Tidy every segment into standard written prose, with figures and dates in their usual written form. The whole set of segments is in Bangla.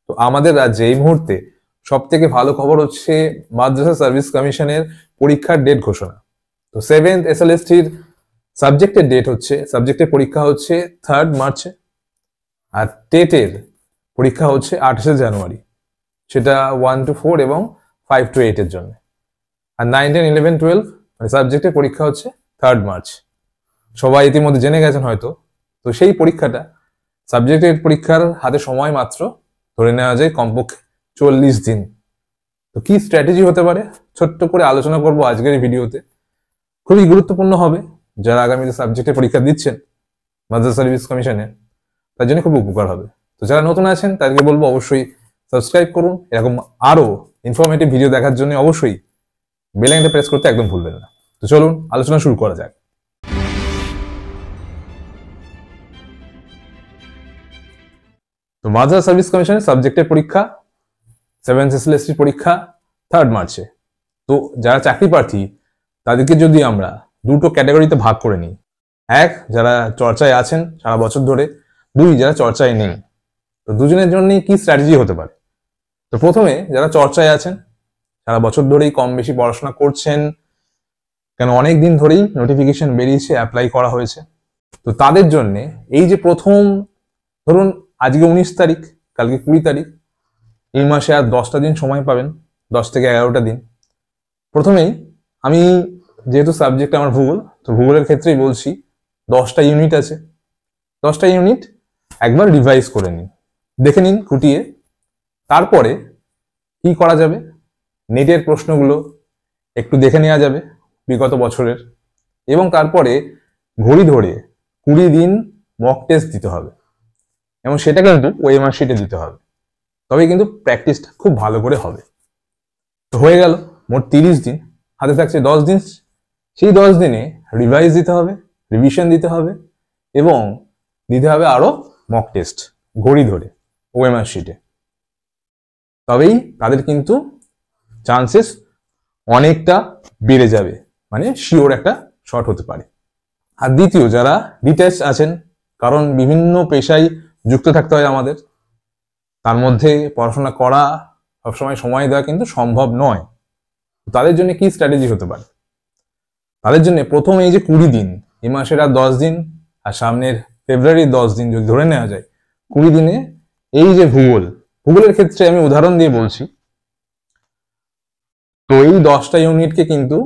তো আমাদের রাজ্যে এই মুহূর্তে সব থেকে ভালো খবর হচ্ছে মাদ্রাসা সার্ভিস কমিশনের পরীক্ষার ডেট ঘোষণা। তো 7th SLSTর সাবজেক্টের পরীক্ষা হচ্ছে 3rd মার্চে, আর টেটের পরীক্ষা হচ্ছে 28শে জানুয়ারি, সেটা 1 to 4 এবং 5 to 8 এর জন্য। আর 9, 10, 11, 12 মানে সাবজেক্টের পরীক্ষা হচ্ছে 3rd মার্চ। সবাই ইতিমধ্যে জেনে গেছেন হয়তো। তো সেই পরীক্ষাটা, সাবজেক্টের পরীক্ষার হাতে সময় মাত্র ধরে নেওয়া যায় কমপক্ষে 40 দিন। তো কি স্ট্র্যাটেজি হতে পারে ছোট্ট করে আলোচনা করব আজকের এই ভিডিওতে। খুবই গুরুত্বপূর্ণ হবে যারা আগামীতে সাবজেক্টের পরীক্ষা দিচ্ছেন মাদ্রাসা সার্ভিস কমিশনে, তার জন্য খুব উপকার হবে। তো যারা নতুন আছেন তাদেরকে বলবো অবশ্যই সাবস্ক্রাইব করুন। এরকম আরো ইনফরমেটিভ ভিডিও দেখার জন্য অবশ্যই বেল আইকনটা প্রেস করতে একদম ভুলবেন না। তো চলুন আলোচনা শুরু করা যাক। তো মাদ্রাসা সার্ভিস কমিশনের সাবজেক্টের পরীক্ষা, 7th SLST পরীক্ষা 3rd মার্চে। তো যারা চাকরি প্রার্থী তাদেরকে যদি আমরা দুটো ক্যাটাগরিতে ভাগ করে নিই, 1 যারা চর্চায় আছেন সারা বছর ধরে, 2 যারা চর্চায় নেই। তো দুজনের জন্যই কি স্ট্র্যাটেজি হতে পারে। তো প্রথমে যারা চর্চায় আছেন, সারা বছর ধরেই কম বেশি পড়াশোনা করছেন, কেন অনেক দিন ধরেই নোটিফিকেশন বেরিয়েছে, অ্যাপ্লাই করা হয়েছে। তো তাদের জন্য এই যে প্রথম, ধরুন আজকে 19 তারিখ, কালকে 20 তারিখ, এই মাসে আর 10টা দিন সময় পাবেন, 10 থেকে 11টা দিন। প্রথমেই আমি, যেহেতু সাবজেক্ট আমার ভূগোল, তো ভূগোলের ক্ষেত্রেই বলছি, 10টা ইউনিট আছে। 10টা ইউনিট একবার রিভাইজ করে নিন, দেখে নিন খুঁটিয়ে। তারপরে কি করা যাবে, নেটের প্রশ্নগুলো একটু দেখে নেওয়া যাবে বিগত বছরের, এবং তারপরে ঘড়ি ধরে 20 দিন মক টেস্ট দিতে হবে, এবং সেটা কিন্তু ওএমআর শিটে দিতে হবে। তবে কিন্তু প্র্যাকটিসটা খুব ভালো করে হবে। তো হয়ে গেল মোট 30 দিন, হাতে থাকছে 10 দিন। সেই 10 দিনে রিভাইজ দিতে হবে, রিভিশন দিতে হবে, এবং দিতে হবে আরো মক টেস্ট ঘড়ি ধরে ওএমআর শিটে। তবেই তাদের কিন্তু চান্সেস অনেকটা বেড়ে যাবে, মানে শিওর একটা শট হতে পারে। আর দ্বিতীয়, যারা ডিট্যাচ আছেন, কারণ বিভিন্ন পেশায় যুক্ত থাকতে হয় আমাদের, তার মধ্যে পড়াশোনা করা, সবসময় সময় দেওয়া কিন্তু সম্ভব নয়। তাদের জন্য কি স্ট্র্যাটেজি হতে পারে? তাদের জন্য প্রথম এই যে 20 দিন, এই মাসের আর 10 দিন, আর সামনের ফেব্রুয়ারির 10 দিন যদি ধরে নেওয়া যায়, 20 দিনে এই যে ভূগোলের ক্ষেত্রে আমি উদাহরণ দিয়ে বলছি। তো এই 10টা ইউনিটকে কিন্তু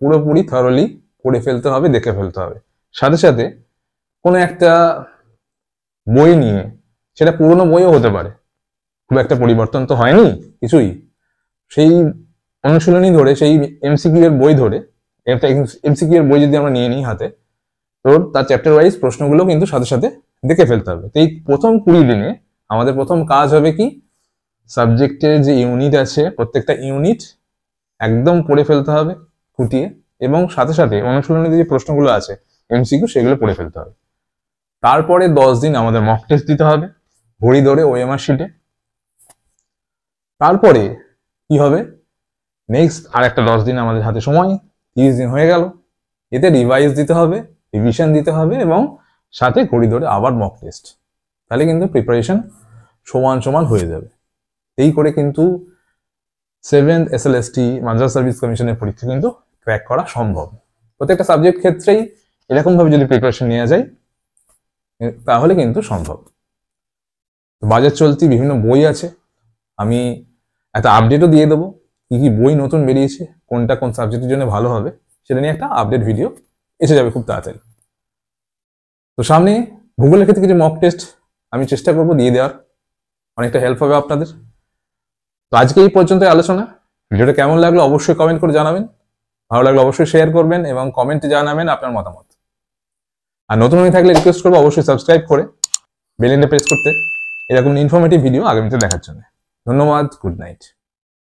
পুরোপুরি থরলি পড়ে ফেলতে হবে, দেখে ফেলতে হবে। সাথে সাথে কোনো একটা বই নিয়ে, সেটা পুরোনো বইও হতে পারে, খুব একটা পরিবর্তন তো হয়নি কিছুই, সেই অনুশীলনী ধরে, সেই এমসিকিউ এর বই ধরে, একটা এমসিকিউ এর বই যদি আমরা নিয়ে নিই হাতে, তো তার চ্যাপ্টার ওয়াইজ প্রশ্নগুলো কিন্তু সাথে সাথে দেখে ফেলতে হবে। তো এই প্রথম 20 দিনে আমাদের প্রথম কাজ হবে কি, সাবজেক্টের যে ইউনিট আছে প্রত্যেকটা ইউনিট একদম পড়ে ফেলতে হবে খুঁটিয়ে, এবং সাথে সাথে অনুশীলনীতে যে প্রশ্নগুলো আছে এমসিকিউ, সেগুলো পড়ে ফেলতে হবে। তারপরে 10 দিন আমাদের মক টেস্ট দিতে হবে ঘড়ি ধরে ওএমআর শিটে। তারপরে কি হবে, নেক্সট আর একটা 10 দিন আমাদের হাতে সময়, 30 দিন হয়ে গেল। এতে রিভাইজ দিতে হবে, রিভিশন দিতে হবে, এবং সাথে ঘড়ি ধরে আবার মক টেস্ট। তাহলে কিন্তু প্রিপারেশন সমান সমান হয়ে যাবে। এই করে কিন্তু 7th SLST মাদ্রাসা সার্ভিস কমিশনের পরীক্ষা কিন্তু ক্র্যাক করা সম্ভব। প্রত্যেকটা সাবজেক্ট ক্ষেত্রেই এরকম ভাবে যদি প্রিপারেশন নেওয়া যায়, তাহলে কিন্তু সম্ভব। বাজার চলতি বিভিন্ন বই আছে, আমি একটা আপডেটও দিয়ে দেবো, কি কি বই নতুন বেরিয়েছে, কোনটা কোন সাবজেক্টের জন্য ভালো হবে, সেটা নিয়ে একটা আপডেট ভিডিও এসে যাবে খুব তাড়াতাড়ি। তো সামনে ভূগোলের ক্ষেত্রে কিছু মক টেস্ট আমি চেষ্টা করবো দিয়ে দেওয়ার, অনেকটা হেল্প হবে আপনাদের। তো আজকে এই পর্যন্ত আলোচনা। ভিডিওটা কেমন লাগলো অবশ্যই কমেন্ট করে জানাবেন, ভালো লাগলে অবশ্যই শেয়ার করবেন, এবং কমেন্টে জানাবেন আপনার মতামত। আর নতুন হয়ে থাকলে রিকোয়েস্ট করবো অবশ্যই সাবস্ক্রাইব করে বেল আইকনটা প্রেস করতে, এরকম ইনফরমেটিভ ভিডিও আগামীতে দেখার জন্য। ধন্যবাদ, গুড নাইট।